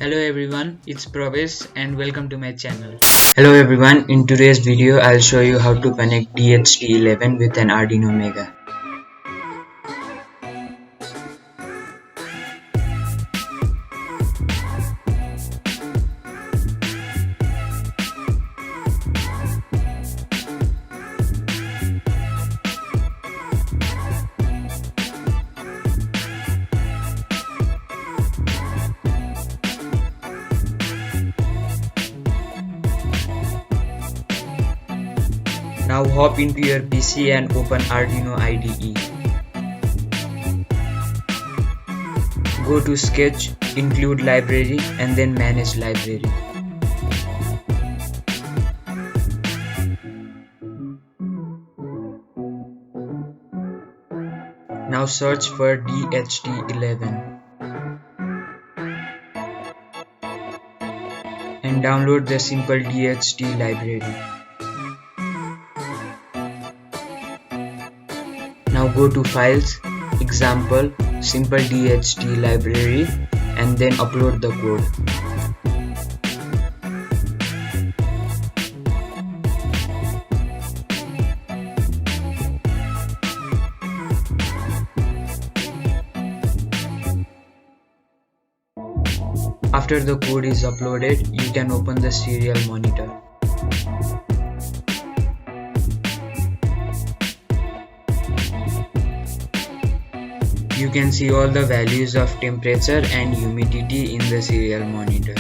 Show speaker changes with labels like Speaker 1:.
Speaker 1: Hello everyone, it's Prabesh and welcome to my channel. Hello everyone, in today's video I'll show you how to connect DHT11 with an Arduino Mega. Now hop into your PC and open Arduino IDE. Go to Sketch, Include Library and then Manage Library. Now search for DHT11 and download the simple DHT library. Now go to Files, Example, Simple DHT Library and then upload the code. After the code is uploaded, you can open the serial monitor. You can see all the values of temperature and humidity in the serial monitor.